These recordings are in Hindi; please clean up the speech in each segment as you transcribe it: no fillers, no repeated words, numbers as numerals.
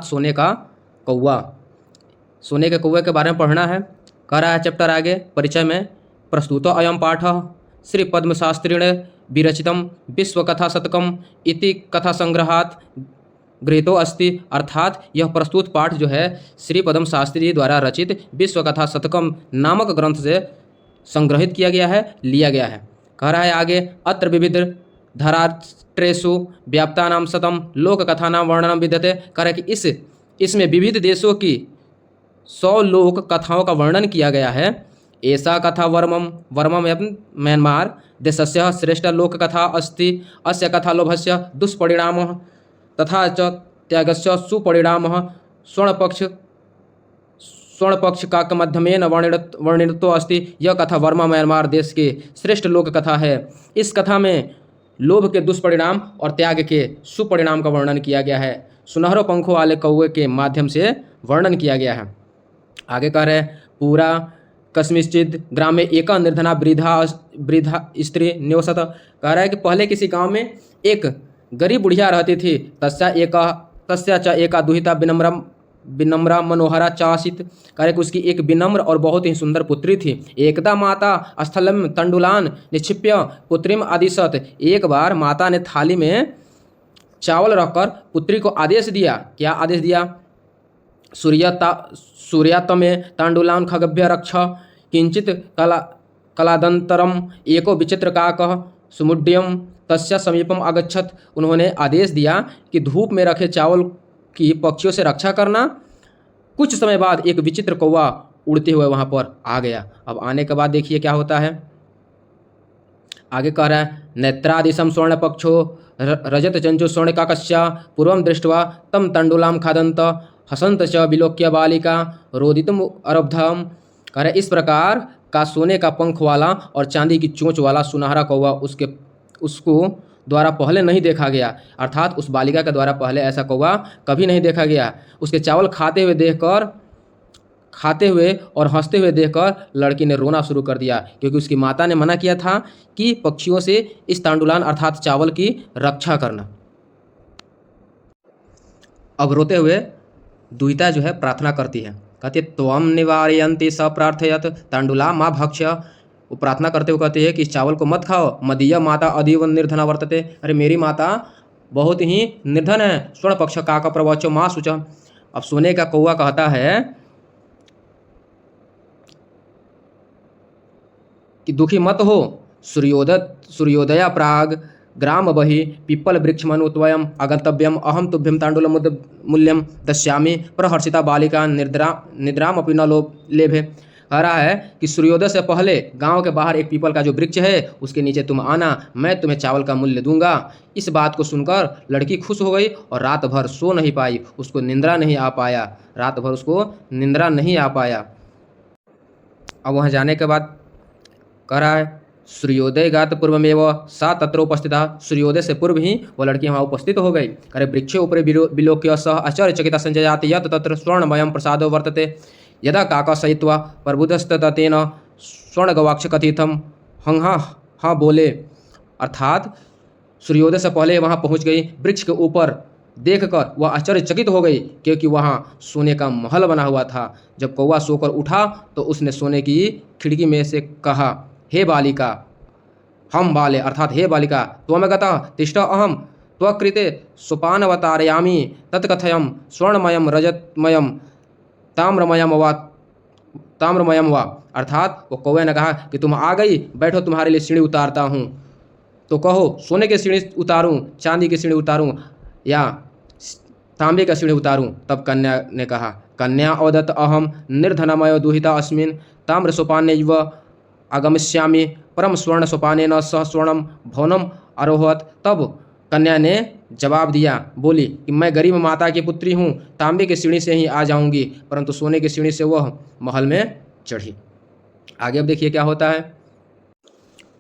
सोने का कौवा। सोने के कौवे के बारे में पढ़ना है। कह रहा है चैप्टर आगे परिचय में, प्रस्तुतो अयम पाठ श्री पद्मशास्त्रेण विरचितम विश्वकथा शतकम इति कथा संग्रहात गृहीतो अस्ति। अर्थात यह प्रस्तुत पाठ जो है श्री पद्म शास्त्री जी द्वारा रचित विश्व कथा शतकम नामक ग्रंथ से संग्रहित किया गया है, लिया गया है। कह रहा है आगे, अत्र विविध धराष्ट्रेषु व्याप्तानां शतम लोक कथानां वर्णनम विद्यते। कह रहा है कि इसमें विविध देशों की 100 लोक कथाओं का वर्णन किया गया है। ऐसा कथा वर्मम एवं म्यांमार देशस्य श्रेष्ठ लोक कथा अस्ति। अस्य कथा लोभस्य दुष्परिणामः तथा च त्यागस्य सुपरिणामः स्वर्णपक्ष का माध्यमेन वर्णितो अस्ति। यह कथा वर्मा म्यांमार देश के श्रेष्ठ लोक कथा है। इस कथा में लोभ के दुष्परिणाम और त्याग के सुपरिणाम का वर्णन किया गया है। सुनहरों पंखों वाले कौवे के माध्यम से वर्णन किया गया है। आगे कह रहे हैं, पूरा कस्मिश्चिद ग्राम में एका निर्धना वृद्धा स्त्री निवसत। कह रहा है कि पहले किसी गांव में एक गरीब बुढ़िया रहती थी। तस्या च एका दुहिता विनम्रा मनोहरा चासित। कह रहे कि उसकी एक विनम्र और बहुत ही सुंदर पुत्री थी। एकदा माता स्थलम तंडुलान निक्षिप्य पुत्रीम आदिशत। एक बार माता ने थाली में चावल रखकर पुत्री को आदेश दिया। क्या आदेश दिया? सूर्यातमे तांडुलान खगभ्य रक्ष किंचित कलादंतरम एको विचित्रकाकः सुमुड्यम तस्य समीपम आगच्छत। उन्होंने आदेश दिया कि धूप में रखे चावल की पक्षियों से रक्षा करना। कुछ समय बाद एक विचित्र कौवा उड़ते हुए वहां पर आ गया। अब आने के बाद देखिए क्या होता है। आगे कह रहा है, नेत्रादिशम स्वर्ण पक्षो रजत चंचु स्वर्ण काकस्या पूर्वम दृष्ट्वा तम तंडुलाम खादंत हसंत च विलोक्य बालिका रोदितम अरब्धम। कह रहे इस प्रकार का सोने का पंख वाला और चांदी की चोंच वाला सुनहरा कौवा उसको द्वारा पहले नहीं देखा गया। अर्थात उस बालिका के द्वारा पहले ऐसा कौवा कभी नहीं देखा गया। उसके चावल खाते हुए और हंसते हुए देखकर लड़की ने रोना शुरू कर दिया, क्योंकि उसकी माता ने मना किया था कि पक्षियों से इस तांडुलान अर्थात चावल की रक्षा करना। अब रोते हुए दुहिता जो है प्रार्थना करती है। कहती है, त्वम निवारयन्ति स प्रार्थयत तांडुला माँ भक्ष्य। वो प्रार्थना करते हुए कहती है कि इस चावल को मत खाओ। मदीय माता अदीव निर्धना वर्तते। अरे मेरी माता बहुत ही निर्धन है। स्वर्ण पक्ष काका प्रवचो माँ शुच। अब सोने का कौवा कहता है कि दुखी मत हो। सूर्योदया प्राग ग्राम बहि पिप्पल वृक्ष मनुत्वयम अगंतव्यम अहम तुभ्यम तांडुल मूल्यम दश्यामी प्रहर्षिता बालिका निद्राम अपि न लेभे। कह रहा है कि सूर्योदय से पहले गांव के बाहर एक पीपल का जो वृक्ष है उसके नीचे तुम आना, मैं तुम्हें चावल का मूल्य दूंगा। इस बात को सुनकर लड़की खुश हो गई और रात भर सो नहीं पाई। उसको निंद्रा नहीं आ पाया। अब वहाँ जाने के बाद कह रहा है, सूर्योदय गात पूर्वमेव सा तत्र उपस्थिता। सूर्योदय से पूर्व ही वो लड़की वहाँ उपस्थित हो गई। करे वृक्षे ऊपर विलोक्य सह आश्चर्यचकिता संजयात यत तत्र स्वर्णमयं प्रसादो वर्तते। यदा काका सहित्वा प्रबुद्धस्ततेन स्वर्णगवाक्ष कथितम हंहा हाँ बोले। अर्थात सूर्योदय से पहले वहाँ पहुँच गई। वृक्ष के ऊपर देखकर वह आश्चर्यचकित हो गई, क्योंकि वहाँ सोने का महल बना हुआ था। जब कौवा सोकर उठा तो उसने सोने की खिड़की में से कहा, हे बालिका, हम बाले अर्थात हे बालिका, त्वमगतः तिष्ठ अहम त्वकृते सोपानवतारयामि तत्कथयम स्वर्णमयम रजतमयम ताम्रमयम वा। अर्थात वो कौवे ने कहा कि तुम आ गई, बैठो तुम्हारे लिए सीढ़ी उतारता हूँ। तो कहो सोने की सीढ़ी उतारूँ, चांदी की सीढ़ी उतारूँ या तांबे का सीढ़ी उतारूँ। तब कन्या ने कहा, कन्या अवदत अहम निर्धनमयो दुहिता अस्मिन् ताम्र सोपानैव आगमिष्यामि परम स्वर्ण सोपानेन सह स्वर्णम भवनम आरोहत। तब कन्या ने जवाब दिया, बोली कि मैं गरीब माता की पुत्री हूँ, तांबे की सीढ़ी से ही आ जाऊंगी, परंतु सोने की सीढ़ी से वह महल में चढ़ी। आगे अब देखिए क्या होता है।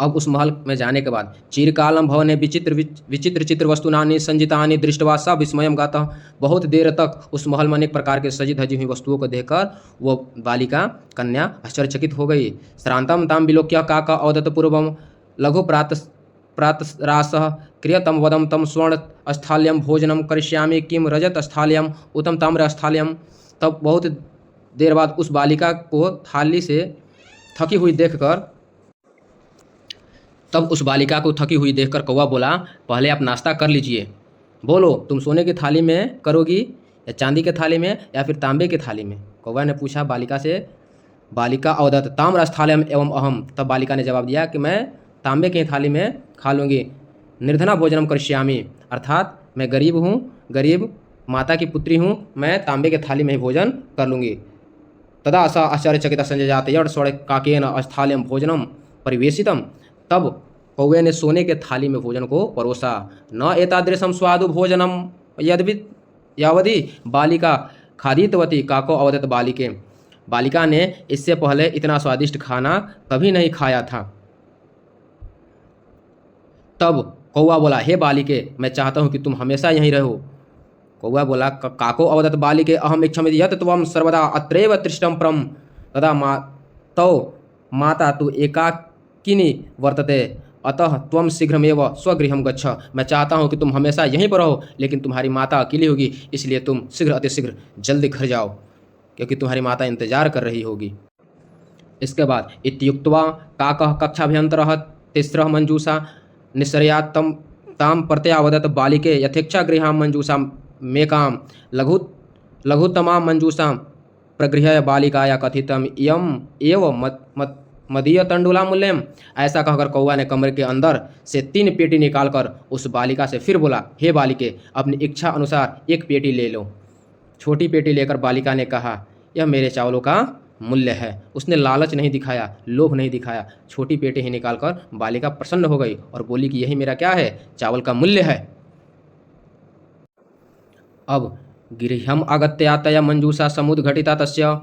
अब उस महल में जाने के बाद चिरकालम भवने विचित्र चित्र वस्तुनानि संजितानि दृष्टवा सा विस्मयम गाता। बहुत देर तक उस महल में अनेक प्रकार के सजी धजी हुई वस्तुओं को देखकर वो बालिका कन्या आश्चर्यचकित हो गई। श्रांतम ताम विलोक्य काका अवदत पूर्वम लघु प्रातरासः क्रियतम वदम तम स्वर्ण स्थाल्यम भोजनम करिष्यामि किम रजत स्थाल्यम उत्तम ताम्र स्थाल्यम। तब बहुत देर बाद उस बालिका को थाली से थकी हुई देखकर कौवा बोला, पहले आप नाश्ता कर लीजिए। बोलो, तुम सोने की थाली में करोगी या चांदी के थाली में या फिर तांबे की थाली में? कौवा ने पूछा बालिका से। बालिका अवदत ताम्र स्थाल्यम एवं अहम। तब बालिका ने जवाब दिया कि मैं तांबे की थाली में खा लूँगी। निर्धना भोजनम करिष्यामि, अर्थात मैं गरीब हूँ, गरीब माता की पुत्री हूँ, मैं तांबे की थाली में ही भोजन कर लूँगी। तदा स आश्चर्यचकित संजजात यड़ स्वर्ण काकेन स्थाल्यम भोजनम परिवेशितम। तब कौवे ने सोने के थाली में भोजन को परोसा। न एतादृशम स्वादु भोजनम यद्वित यावदी बालिका खादितवती काको अवदत बालिके। बालिका ने इससे पहले इतना स्वादिष्ट खाना कभी नहीं खाया था। तब कौवा बोला, हे बालिके, मैं चाहता हूँ कि तुम हमेशा यहीं रहो। कौवा बोला, काको अवदत बालिके अहम इच्छामि यत् त्वं सर्वदा अत्रैव तिष्ठं परं तदा माता तु एकाकिनी वर्तते अतः त्वं शीघ्रमेव स्वगृहं गच्छ। मैं चाहता हूँ कि तुम हमेशा यहीं पर रहो, लेकिन तुम्हारी माता अकेली होगी, इसलिए तुम शीघ्र अतिशीघ्र जल्दी घर जाओ, क्योंकि तुम्हारी माता इंतजार कर रही होगी। इसके बाद इत्युक्त्वा काकः कक्षाभ्यन्तरः तिस्रः मंजूषा निःसरयात् तां प्रत्यावदत् बालिके यथेच्छा गृहां मंजूषां मेकां लघुत्तमां मंजूषां प्रगृह्य बालिकाया कथितम् इयम् एव मदीय तंडुलामूल्यम। ऐसा कहकर कौवा ने कमरे के अंदर से 3 पेटी निकालकर उस बालिका से फिर बोला, हे बालिके, अपनी इच्छा अनुसार एक पेटी ले लो। छोटी पेटी लेकर बालिका ने कहा, यह मेरे चावलों का मूल्य है। उसने लालच नहीं दिखाया, लोभ नहीं दिखाया। छोटी पेटी ही निकालकर बालिका प्रसन्न हो गई और बोली कि यही मेरा क्या है, चावल का मूल्य है। अब गृहम् आगत्य तया मंजूषा समुद्घटिता तस्य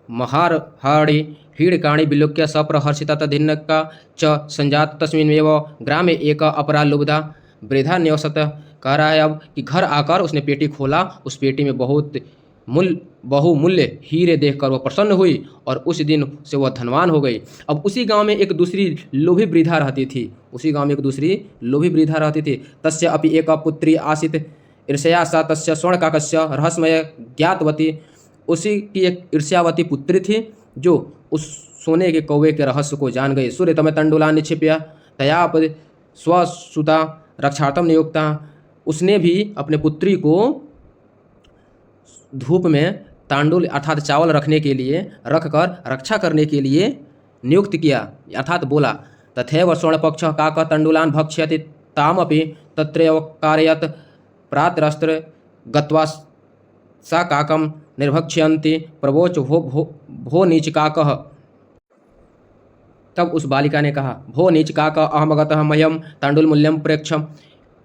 महार्हाणि हीडकाणि विलोक्य सप्रहर्षिता तद्धिन्नका च संजात तस्मिन्नेव ग्रामे एक अपरा लुब्धा वृद्धा न्यवसत। कह रहा है अब कि घर आकर उसने पेटी खोला, उस पेटी में बहुमूल्य हीरे देखकर वह प्रसन्न हुई और उस दिन से वह धनवान हो गई। अब उसी गांव में एक दूसरी लोभी वृद्धा रहती थी। तस्य अपि एक पुत्री आसीत् ईर्ष्या सा तस्य स्वर्णकाकस्य रहस्यमय ज्ञातवती। उसी की एक ईर्ष्यावती पुत्री थी जो उस सोने के कौवे के रहस्य को जान गई। सूर्यतमे तंडुला निक्षिप्य तया स्वसुता रक्षार्थम नियुक्ता। उसने भी अपने पुत्री को धूप में तांडुल अर्थात चावल रखकर रक्षा करने के लिए नियुक्त किया, अर्थात बोला। तथैव स्वर्णपक्ष काक तंडुलान भक्ष्यति तामपि तत्रैव कारयत् प्रातरस्त्र गत्वा सा काकम निर्भक्ष्यन्ति प्रवोच भो नीच काकः। तब उस बालिका ने कहा, भो नीच काक अहमगतः मह्यम तांडुल मूल्यम प्रेक्षम।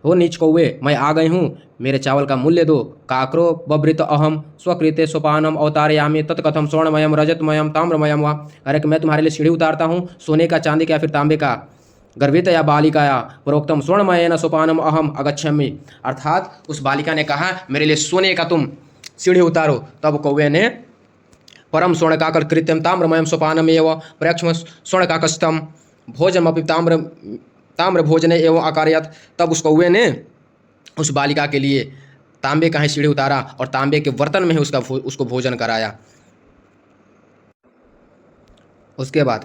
हो नीच कौवे, मैं आ गई हूँ, मेरे चावल का मूल्य दो। काकरो बभृत अहम स्वकृते सोपानम अवतारयामि तत्कथम स्वर्णमयम रजतमयम ताम्रमयम वा। अरे कि मैं तुम्हारे लिए सीढ़ी उतारता हूँ, सोने का, चांदी का या फिर तांबे का। गर्भित या बालिकाया प्रोक्तम स्वर्णमयेन सोपानम अहम अगच्छामि। अर्थात उस बालिका ने कहा, मेरे लिए सोने का तुम सीढ़ी उतारो। तब कौवे ने परम स्वर्णकाकर कृत्यम ताम्रमयम सोपानम एवं प्रयक्ष्म स्वर्णकाकस्तम भोजमपि ताम्र भोजने एवं आकारयत। तब उस कौवे ने उस बालिका के लिए तांबे का ही सीढ़ी उतारा और तांबे के बर्तन में ही उसको भोजन कराया। उसके बाद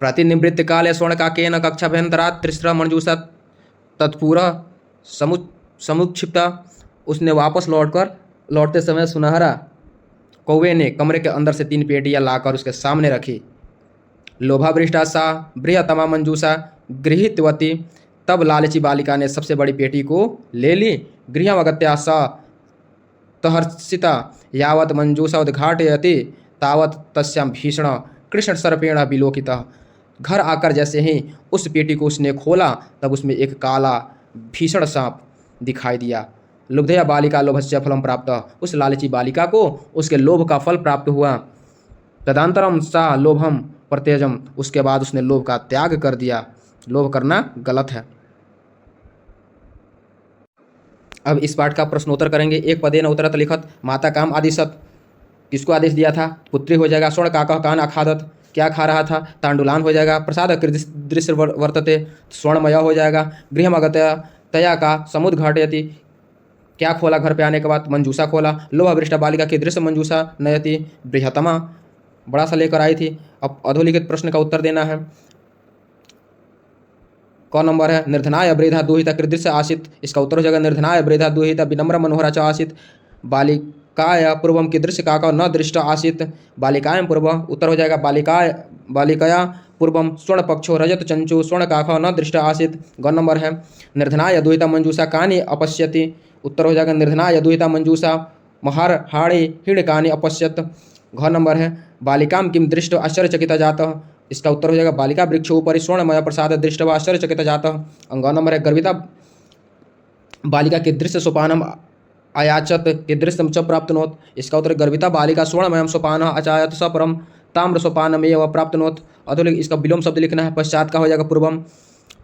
प्रतिनिवृत्त काले स्वर्णकाकेन कक्षाभ्यंतरात् तिस्रः मंजूषा तत्पूर्व समुक्षिप्ता। उसने वापस लौटते समय सुनहरा कौवे ने कमरे के अंदर से 3 पेटियां लाकर उसके सामने रखी। लोभावृष्टा सा बृहतमा मंजूषा गृहीतवती। तब लालची बालिका ने सबसे बड़ी पेटी को ले ली। गृहमगत्या सा तहर्षिता यावत् मंजूषा उद्घाटयति तावत् तस्यां भीषण कृष्ण सर्पेण विलोकितः। घर आकर जैसे ही उस पेटी को उसने खोला, तब उसमें एक काला भीषण सांप दिखाई दिया। लुब्धया बालिका लोभस्य फलम प्राप्त। उस लालची बालिका को उसके लोभ का फल प्राप्त हुआ। तदंतरम सा लोभम प्रत्यजम। उसके बाद उसने लोभ का त्याग कर दिया। लोभ करना गलत है। अब इस पाठ का प्रश्नोत्तर करेंगे। एक पदेन उत्तरत लिखत माता काम आदिशत। किसको आदेश दिया था? पुत्री हो जाएगा। स्वर्ण काकः कान आखादत, क्या खा रहा था? तांडुलान हो जाएगा। प्रसाद दृश्य वर्तते, स्वर्णमय हो जाएगा। गृहमगत्य तया का समुद्घाटयति, क्या खोला घर पे आने के बाद? मंजूषा खोला। लोभाभृष्टा बालिका कीदृश मंजूषा नयति? बृहत्तमा, बड़ा सा लेकर आई थी। अब अधोलिखित प्रश्न का उत्तर देना है। क नंबर है निर्धनाय वृद्धा दुहिता कीदृश आसीत्? इसका उत्तर हो जाएगा निर्धनाय वृद्धा दुहिता विनम्र मनोहरा च आसीत्। बालिकाया पूर्वम कीदृश काका न दृष्ट आसीत्? बालिकायां पूर्व, उत्तर हो जाएगा बालिकया पूर्वम स्वर्ण पक्षो रजत चंचु स्वर्ण काका न दृष्ट आसीत्। ग नंबर है निर्धनाय दुहिता मंजूषा कानि अपश्यति? उत्तर हो जाएगा निर्धनाय दुहिता मंजूषा महार हाड़े हिड़कानि अपश्यत। घ नंबर है बालिकां किम दृष्ट आश्चर्यचकिता जातः? इसका उत्तर हो जाएगा बालिका वृक्षोपरि स्वर्णमय प्रसाद दृष्ट्वा आश्चर्यचकिता जातः। ग नंबर है गर्भिता बालिका कीदृश सोपानम अयाचत कीदृशं च प्राप्तनोत्? इसका उत्तर गर्भिता बालिका स्वर्णमयं सोपान अचायत स परम ताम्र सोपानमेव प्राप्तनोत्। अधोलिख इसका विलोम शब्द लिखना है। पश्चात का हो जाएगा पूर्वम,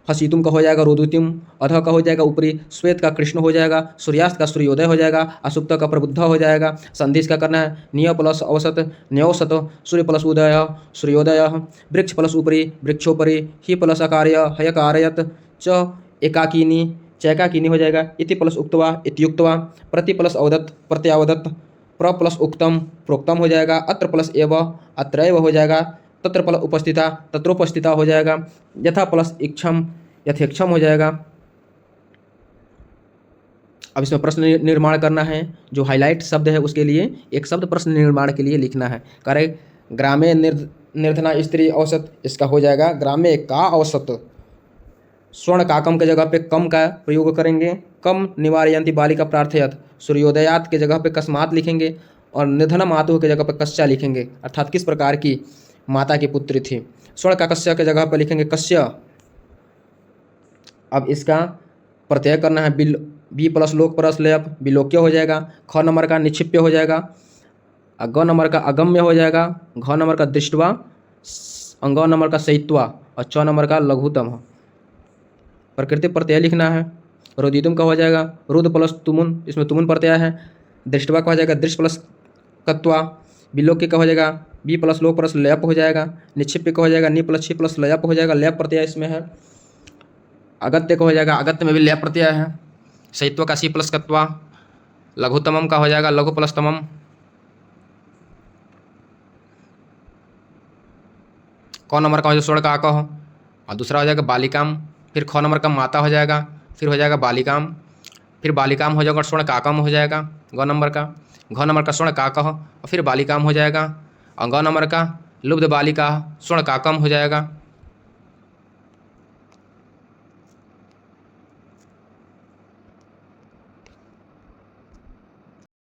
हसीतुम का हो जाएगा रोदुतिम, अध का हो जाएगा ऊपरी, श्वेत का कृष्ण हो जाएगा, सूर्यास्त का सूर्योदय हो जाएगा, असुप्त का प्रबुद्ध हो जाएगा। संधि का करना है निय प्लस अवसत न्यौसत, सूर्य प्लस उदय सूर्योदय, वृक्ष प्लस ऊपरी वृक्षोपरि, ही प्लस अकार्य हयकारयत, च एकाकिनी चैकाकिनी हो जाएगा, इति प्लस उक्तवा इत्युक्तवा, प्रति प्लस अवदत्त प्रत्यावदत्त, प्र प्लस उक्तम प्रोक्तम हो जाएगा, अत्र प्लस एव अत्रैव हो जाएगा, तत्र प्लस उपस्थिता तत्रोपस्थिता हो जाएगा, यथा प्लस इक्षम यथेक्षम हो जाएगा। अब इसमें प्रश्न निर्माण करना है। जो हाईलाइट शब्द है उसके लिए एक शब्द प्रश्न निर्माण के लिए लिखना है। करे ग्रामे निर्धना स्त्री औसत, इसका हो जाएगा ग्रामे का औसत। स्वर्ण काकम के जगह पे कम का प्रयोग करेंगे। कम निवारयंती बालिका प्रार्थयत, सूर्योदयात के जगह पे कस्मात लिखेंगे और निधन मातु के जगह पे कस्या लिखेंगे, अर्थात किस प्रकार की माता की पुत्री थी। स्वर्ण का कस्य के जगह पे लिखेंगे कस्य। अब इसका प्रत्यय करना है बी प्लस लोक प्लस लेप, बिलोक्य हो जाएगा। ख नंबर का निक्षिप्य हो जाएगा, ग नंबर का अगम्य हो जाएगा, घ नंबर का दृष्टवा, ग नंबर का सहित्वा और च नंबर का लघुतम। प्रकृति प्रत्यय लिखना है। रोदितुम का हो जाएगा रुद प्लस तुमुन, इसमें तुमुन प्रत्यय है। दृष्टवा का हो जाएगा दृष्ट प्लस कत्वा। बिलोक्य का हो जाएगा बी प्लस लोक प्लस लयप हो जाएगा। निक्षिप्य का हो जाएगा नी प्लस छी प्लस लयप हो जाएगा, लयप प्रत्यय इसमें है। अगत्य का हो जाएगा अगत्य में भी लयप प्रत्यय है। सहित्व का सी प्लस कत्वा। लघुतमम का हो जाएगा लघु प्लस तमम। क नंबर का हो जाएगा स्वर्ण का कह और दूसरा हो जाएगा बालिकाम। फिर ख नंबर का माता हो जाएगा, फिर हो जाएगा बालिकाम, फिर बालिकाम हो जाएगा और स्वर्ण काकम हो जाएगा ग नंबर का। घ नंबर का स्वर्ण काकह और फिर बालिकाम हो जाएगा और ग नंबर का लुब्ध बालिका स्वर्ण काकम हो जाएगा।